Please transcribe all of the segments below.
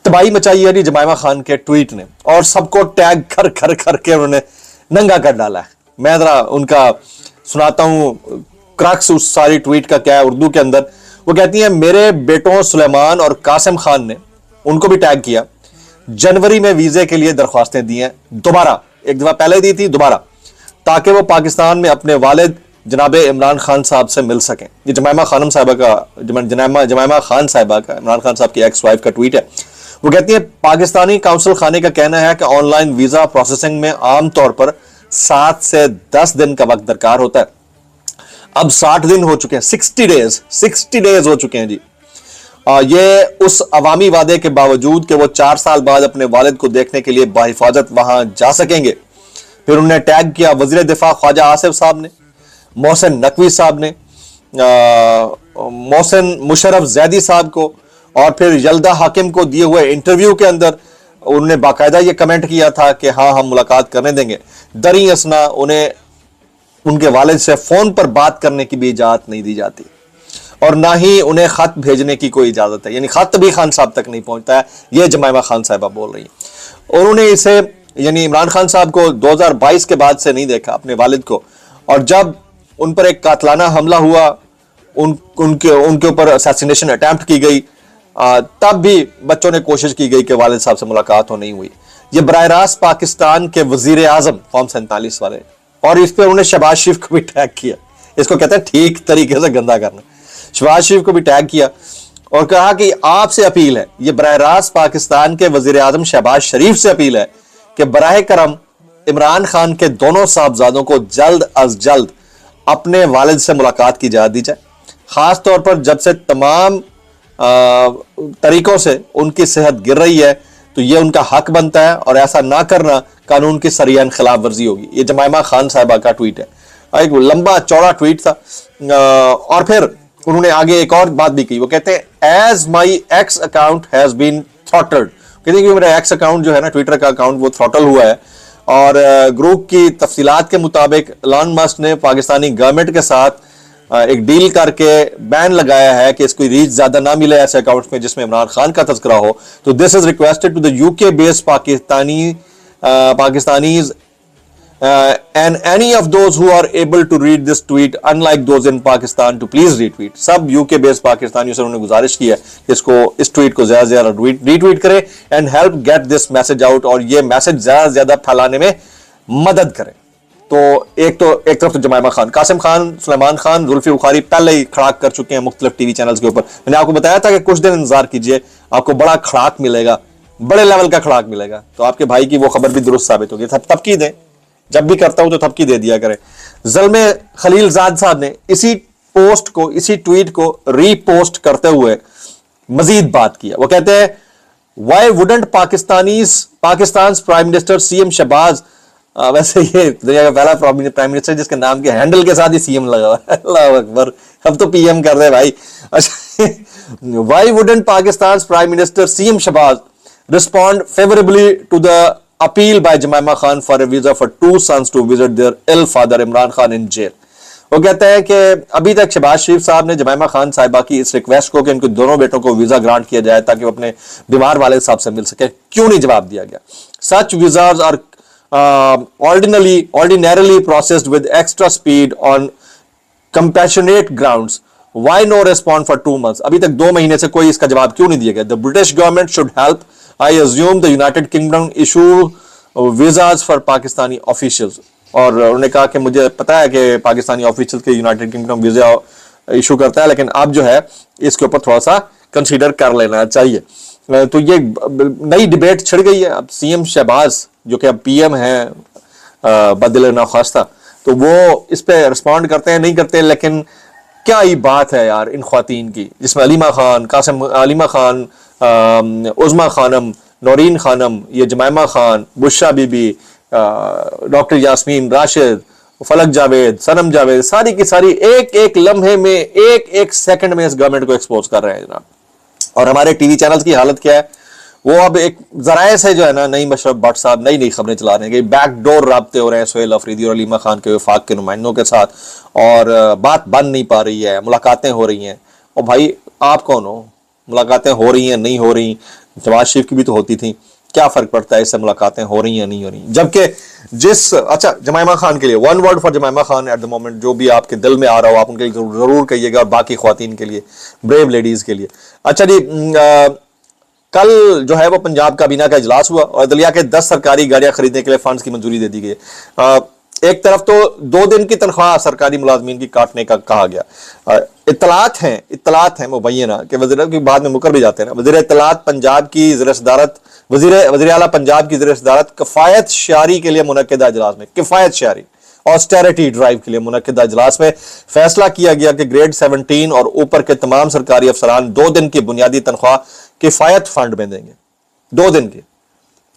तबाही मचाई है जी जमायमा खान के ट्वीट ने, और सबको टैग कर कर करके उन्होंने नंगा कर डाला है। मैं जरा उनका सुनाता हूं क्रक्स उस सारी ट्वीट का क्या है उर्दू के अंदर। वो कहती हैं, मेरे बेटों सुलेमान और कासिम खान ने, उनको भी टैग किया, जनवरी में वीजे के लिए दरख्वास्तें दी हैं, दोबारा, एक दफा पहले दी थी, दोबारा, ताकि वो पाकिस्तान में अपने वालिद जनाब इमरान खान साहब से मिल सकें। ये जमायमा खानम साहिबा का, जमायमा खान साहिबा का, इमरान खान साहब की एक्स वाइफ का ट्वीट है। वो कहती है, पाकिस्तानी काउंसिल खाने का कहना है कि ऑनलाइन वीजा प्रोसेसिंग में आमतौर पर 7 से 10 दिन का वक्त दरकार होता है। अब 60 दिन हो चुके हैं, 60 डेज हो चुके हैं जी। ये उस अवामी वादे के बावजूद कि वो 4 साल बाद अपने वालिद को देखने के लिए बाहिफाजत वहां जा सकेंगे। फिर उन्होंने टैग किया वजीर दिफा ख्वाजा आसिफ साहब ने, मोहसिन नकवी साहब ने, मोहसिन मुशर्रफ जैदी साहब को, और फिर यल्दा हाकिम को दिए हुए इंटरव्यू के अंदर उन्होंने बाकायदा ये कमेंट किया था कि हाँ हम मुलाकात करने देंगे। दरी असना उन्हें उनके वालिद से फोन पर बात करने की भी इजाजत नहीं दी जाती, और ना ही उन्हें खत भेजने की कोई इजाजत है, यानी खत भी खान साहब तक नहीं पहुंचता है। ये जमायमा खान साहिबा बोल रही है। उन्होंने इसे, यानी इमरान खान साहब को 2022 के बाद से नहीं देखा अपने वालिद को, और जब उन पर एक कातलाना हमला हुआ, उनके ऊपर असैसिनेशन अटेम्प्ट की गई, तब भी बच्चों ने कोशिश की गई कि वालिद साहब से मुलाकात हो, नहीं हुई। ये बराह रास्त पाकिस्तान के वजीर आजम फॉर्म 47 वाले, और इस पर उन्होंने शहबाज शरीफ को भी टैग किया। इसको कहते हैं ठीक तरीके से गंदा करना। शहबाज शरीफ को भी टैग किया और कहा कि आपसे अपील है, ये बराह रास्त पाकिस्तान के वजीर आजम शहबाज शरीफ से अपील है कि बराह करम इमरान खान के दोनों साहबजादों को जल्द अज जल्द अपने वालिद से मुलाकात की इजाजत दी जाए, खास तौर पर जब से तमाम तरीकों से उनकी सेहत गिर रही है, तो यह उनका हक बनता है, और ऐसा ना करना कानून की सरियान खिलाफ वर्जी होगी। ये जमायमा खान साहिबा का ट्वीट है, एक लंबा चौड़ा ट्वीट था। और फिर उन्होंने आगे एक और बात भी की। वो कहते हैं, as my X account has been throttled, कहते हैं कि मेरा एक्स अकाउंट जो है ना, ट्विटर का अकाउंट, वो थ्रॉटल हुआ है। और ग्रुप की तफसीलात के मुताबिक एलन मस्क ने पाकिस्तानी गवर्नमेंट के साथ एक डील करके बैन लगाया है कि इसको रीच ज्यादा ना मिले ऐसे अकाउंट्स में जिसमें इमरान खान का तज़किरा हो। तो this is requested to the UK based Pakistanis and any of those who are able to read this tweet unlike those in Pakistan to please retweet। सब यूके बेस्ड पाकिस्तानियों से उन्होंने गुजारिश की है कि इस ट्वीट को ज्यादा से ज्यादा रीट्वीट करें and help get this message out, और ये मैसेज ज्यादा से ज्यादा फैलाने में मदद करें। तो एक तरफ तो जमायमा खान, कासिम खान, सुलेमान खान, जुल्फी बुखारी पहले ही खड़ाक कर चुके हैं मुख्तलिफ टीवी चैनल्स के ऊपर। मैंने आपको बताया था कि कुछ दिन इंतजार कीजिए, आपको बड़ा खड़ाक मिलेगा, बड़े लेवल का खड़ाक मिलेगा। तो आपके भाई की वो खबर भी दुरुस्त साबित होगी। तब की दें, जब भी करता हूं तो थपकी दे दिया करें। ज़ल्मे खलीलजाद साहब ने इसी पोस्ट को, इसी ट्वीट को रीपोस्ट करते हुए मजीद बात किया। वो कहते हैं, why wouldn't Pakistan prime minister CM Shahbaz, वैसे ये दुनिया का पहला प्राइम मिनिस्टर जिसके नाम के हैंडल के साथ ही सीएम लगा हुआ है। अल्लाह अकबर, हम तो पीएम कर रहे भाई। अच्छा, why wouldn't Pakistan prime minister CM Shahbaz respond favourably to the appeal by Jemaima Khan for a visa for 2 sons to visit their ill father Imran Khan in jail। वो कहते हैं कि अभी तक शहबाज शरीफ साहब ने जमायमा खान साहिबा की इस रिक्वेस्ट को कि उनके दोनों बेटों को वीजा ग्रांट किया जाए ताकि वो अपने बीमार वालिद साहब से मिल सके, क्यों नहीं जवाब दिया गया। Such visas are ordinarily processed with extra speed on compassionate grounds। Why no respond for 2 months? अभी तक 2 महीने से कोई इसका जवाब क्यों नहीं दिया गया। The British government should help। I assume the United Kingdom issue visas for Pakistani officials। और उन्होंने कहा कि मुझे पता है कि पाकिस्तानी ऑफिशियल के यूनाइटेड किंगडम वीजा इशू करता है, लेकिन अब जो है इसके ऊपर थोड़ा सा कंसीडर कर लेना चाहिए। तो ये नई डिबेट छिड़ गई है। अब सीएम शहबाज जो कि अब पीएम है बदले नाख्वास्ता, तो वो इस पे रिस्पॉन्ड करते हैं, नहीं करते। लेकिन क्या ही बात है यार इन ख्वातीन की, जिसमें अलीमा खान, अलीमा खान, उज़मा खानम, नौरीन खानम, ये जमायमा खान, बुशरा बीबी, डॉक्टर यास्मीन राशिद, फलक जावेद, सनम जावेद, सारी की सारी एक एक लम्हे में, एक एक सेकंड में इस गवर्नमेंट को एक्सपोज कर रहे हैं जनाब। और हमारे टीवी चैनल्स की हालत क्या है, वो अब एक जराए से जो है ना, नई मशरफ भट्ट साहब नई खबरें चला रहे हैं कि बैकडोर राब्ते हो रहे हैं सुहेल अफरीदी और अलीमा खान के वफाक के नुमाइंदों के साथ, और बात बन नहीं पा रही है, मुलाकातें हो रही हैं। और भाई आप कौन हो, मुलाकातें हो रही हैं नहीं हो रही, नवाज शरीफ की भी तो होती थी, क्या फर्क पड़ता है इससे मुलाकातें हो रही हैं नहीं हो रही। जबकि अच्छा, जमाइमा खान के लिए one word for जमाइमा Khan at the moment, जो भी आपके दिल में आ रहा हो आप उनके लिए जरूर कहिएगा, और बाकी ख्वातीन के लिए, ब्रेव लेडीज के लिए। अच्छा जी, कल जो है वो पंजाब काबीना का इजलास हुआ और अदलिया के 10 सरकारी गाड़ियां खरीदने के लिए फंड्स की मंजूरी दे दी गई है। एक तरफ तो 2 दिन की तनख्वाह सरकारी मुलाजमीन की काटने का कहा गया। इत्तलात हैं मुबैना कि वज़ीर की बाद में मुकर भी जाते हैं ना, वज़ीर इत्तलात पंजाब की ज़र-ए-सदारत, वज़ीर आला पंजाब की ज़र-ए-सदारत किफ़ायत शारी के लिए मुनक्किदा इजलास में, किफ़ायत शारी ऑस्टेरिटी ड्राइव के लिए मुनक्किदा इजलास में फैसला किया गया कि ग्रेड 17 और ऊपर के तमाम सरकारी अफसरान 2 दिन की बुनियादी तनख्वाह किफ़ायत फंड में देंगे। 2 दिन की,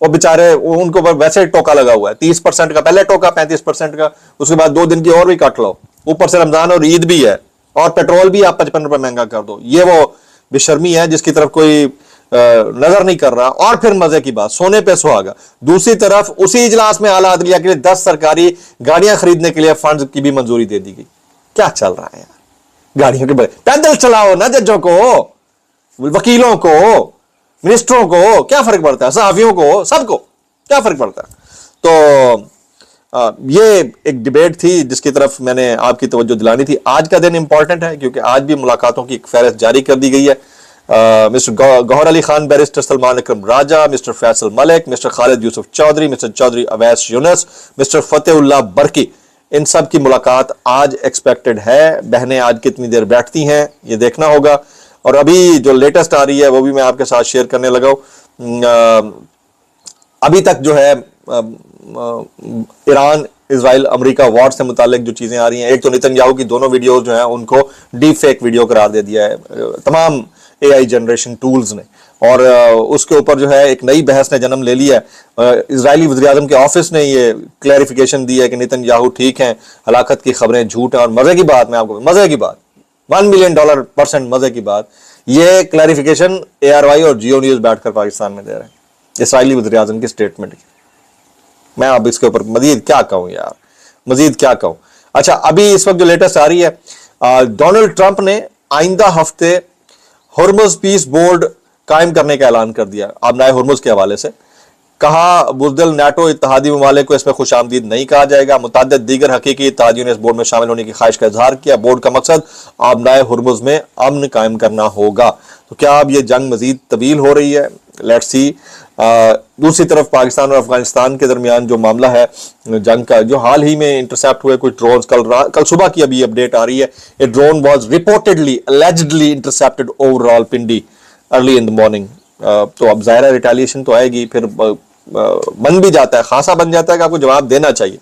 वो बेचारे उनको वैसे टोका लगा हुआ है, 30% का पहले टोका, 35% का, उसके बाद 2 दिन की और भी काट लो, ऊपर से रमजान और ईद भी है, और पेट्रोल भी आप 55 रुपए महंगा कर दो। ये वो बेशर्मी है जिसकी तरफ कोई नजर नहीं कर रहा। और फिर मजे की बात, सोने पे सुहागा, दूसरी तरफ उसी इजलास में आला अदलिया के लिए 10 सरकारी गाड़ियां खरीदने के लिए फंड की भी मंजूरी दे दी गई। क्या चल रहा है यार, गाड़ियों के बगैर पैदल चलाओ ना जजों को, वकीलों को, मिनिस्टरों को क्या फर्क पड़ता है, सहाफियों को, सबको क्या फर्क पड़ता है। तो ये एक डिबेट थी जिसकी तरफ मैंने आपकी तवज्जो दिलानी थी। आज का दिन इंपॉर्टेंट है क्योंकि आज भी मुलाकातों की एक फहरिस्त जारी कर दी गई है। Mister Gohar Ali Khan barrister, Salman Akram Raja, mister Faisal Malik, mister Khalid Yousuf Chaudhry, mister Chaudhry Awais Younus, mister Fatehullah Barki, इन सब की मुलाकात आज एक्सपेक्टेड है। बहनें आज कितनी देर बैठती हैं ये देखना होगा। और अभी जो लेटेस्ट आ रही है वो भी मैं आपके साथ शेयर करने लगा हूं। अभी तक जो है ईरान इजराइल अमेरिका वॉर से मुतालिक जो चीजें आ रही हैं, एक तो नेतन्याहू की दोनों वीडियो जो है उनको डीप फेक वीडियो करार दे दिया है तमाम AI जनरेशन टूल्स ने, और उसके ऊपर जो है एक नई बहस ने जन्म ले लिया है। इजरायली वज़ीर-ए-आज़म के ऑफिस ने ये क्लैरिफिकेशन दी है कि नेतन्याहू ठीक हैं, हलाकत की खबरें झूठ हैं। और मजे की बात, मैं आपको मजे की बात, $1 मिलियन % मजे की बात, ये क्लैरिफिकेशन ARY और जियो न्यूज बैठकर पाकिस्तान में दे रहे हैं इजरायली वज़ीर-ए-आज़म की स्टेटमेंट की। मैं अब इसके ऊपर मजीद क्या कहूं यार, मजीद क्या कहूं। अच्छा, अभी इस वक्त जो लेटेस्ट आ रही है, डोनाल्ड ट्रंप ने आइंदा हफ्ते हुर्मुज़ पीस बोर्ड कायम करने का ऐलान कर दिया आबनाए हुर्मुज़ के हवाले से। कहा बुज़दिल नाटो इत्तेहादी ममालिक को इसमें खुश आमदीद नहीं कहा जाएगा। मुताद्दिद दीगर हकीकी इत्तेहादियों ने इस बोर्ड में शामिल होने की ख्वाहिश का इजहार किया। बोर्ड का मकसद आबनाए हुर्मुज़ में अमन कायम करना होगा। तो क्या अब ये जंग मजीद तवील हो रही है? Let's see. दूसरी तरफ पाकिस्तान और अफगानिस्तान के दरमियान जो मामला है जंग का, जो हाल ही में इंटरसेप्ट हुए कुछ ड्रोन, कल सुबह की अभी अपडेट आ रही है, ए drone was reportedly allegedly intercepted over Rawalpindi early in the morning. तो अब ज़ाहिर रिटेलिएशन तो आएगी, फिर बन भी जाता है, खासा बन जाता है कि आपको जवाब देना चाहिए।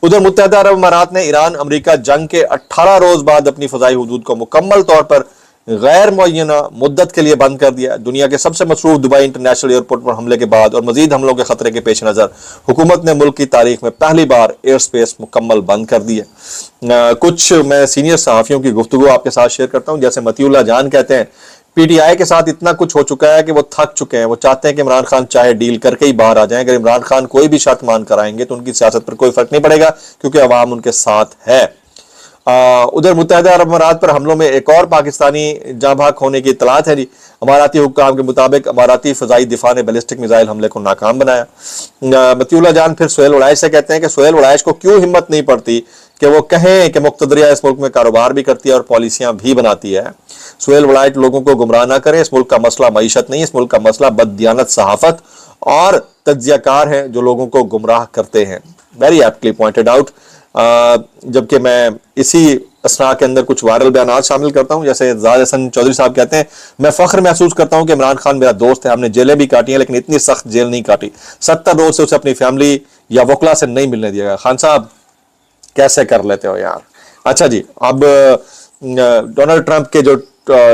उधर मुत्तहिदा अरब अमारात ने ईरान अमेरिका जंग के 18 रोज बाद अपनी फजाई हुदूद को मुकम्मल तौर पर गैर मुअय्यना मुद्दत के लिए बंद कर दिया। दुनिया के सबसे मसरूफ दुबई इंटरनेशनल एयरपोर्ट पर हमले के बाद और मजीद हमलों के खतरे के पेश नज़र हुकूमत ने मुल्क की तारीख में पहली बार एयर स्पेस मुकम्मल बंद कर दी है। कुछ मैं सीनियर सहाफ़ियों की गुफ्तगू आपके साथ शेयर करता हूँ। जैसे मतीउल्लाह जान कहते हैं, PTI के साथ इतना कुछ हो चुका है कि वो थक चुके हैं। वो चाहते हैं कि इमरान खान चाहे डील करके ही बाहर आ जाएं। अगर इमरान खान कोई भी शर्त मान कर आएंगे तो उनकी सियासत पर कोई फर्क नहीं पड़ेगा क्योंकि अवाम उनके साथ है। उधर मुत्तहिदा अरब अमारात पर हमलों में एक और पाकिस्तानी जाँ भाग होने की इतलात है जी। अमाराती हुक्काम के मुताबिक अमाराती फ़ज़ाई दिफा ने बैलिस्टिक मिसाइल हमले को नाकाम बनाया। मतीउल्लाह जान फिर सुहेल उड़ाइश से कहते हैं कि सुहेल उड़ाइश को क्यों हिम्मत नहीं पड़ती कि वो कहें कि मुक़्तदरिया इस मुल्क में कारोबार भी करती है और पॉलिसियाँ भी बनाती है। सुहेल उड़ाइश लोगों को गुमराह ना करें। इस मुल्क का मसला मईशत नहीं, इस मुल्क का मसला बददियानत सहाफ़त और तज्ज़ियाकार हैं जो लोगों को गुमराह करते हैं। Very aptly pointed out. जबकि मैं इसी असना के अंदर कुछ वायरल बयान शामिल करता हूं। जैसे ज़ाहिर हसन चौधरी साहब कहते हैं, मैं फख्र महसूस करता हूं कि इमरान खान मेरा दोस्त है। हमने जेलें भी काटी हैं लेकिन इतनी सख्त जेल नहीं काटी। 70 रोज से उसे अपनी फैमिली या वकला से नहीं मिलने दिया गया। खान साहब कैसे कर लेते हो यार। अच्छा जी, अब डोनाल्ड ट्रंप के जो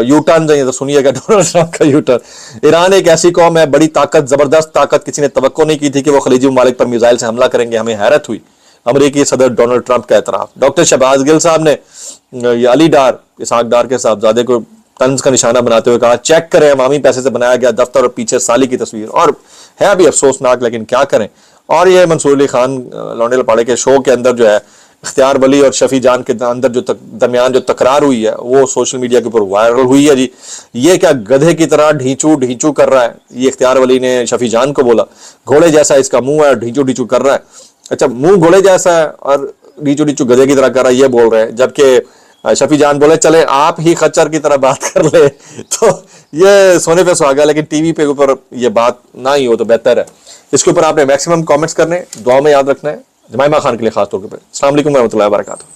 यू टर्न है तो सुनिएगा। डोनाल्ड ट्रंप का यू टर्न। ईरान एक ऐसी कौम है, बड़ी ताकत, जबरदस्त ताकत, किसी ने तवक्को नहीं की थी कि वो खलीजी ममालिक पर मिसाइल से हमला करेंगे। हमें हैरत हुई। अमेरिकी सदर डोनाल्ड ट्रंप का एतराफ। डॉक्टर शहबाज गिल साहब ने ये अली डार, इसहाक डार के साहबजादे को तंज का निशाना बनाते हुए कहा, चेक करें अवामी पैसे से बनाया गया दफ्तर और पीछे साली की तस्वीर। और है भी अफसोसनाक, लेकिन क्या करें। और ये मंसूर अली खान लौंडे लपाड़े के शो के अंदर जो है इख्तियार वली और शफी जान के अंदर जो दरमियान जो तकरार हुई है वो सोशल मीडिया के ऊपर वायरल हुई है जी। ये क्या गधे की तरह ढींचू ढींचू कर रहा है, ये इख्तियार वली ने शफी जान को बोला। घोड़े जैसा इसका मुंह है, ढींचू ढींचू कर रहा है। अच्छा, मुंह घोड़े जैसा है और ढींचू ढींचू गधे की तरह कर रहा है, ये बोल रहे हैं। जबकि शफी जान बोले चले आप ही खच्चर की तरह बात कर ले। तो ये सोने पे सुहागा, लेकिन टीवी पे ऊपर ये बात ना ही हो तो बेहतर है। इसके ऊपर आपने मैक्सिमम कमेंट्स करने, दुआ में याद रखना है। जमाइमा खान के लिए खास तौर पर अस्सलाम वालेकुम रहमतुल्लाहि व बरकातहू।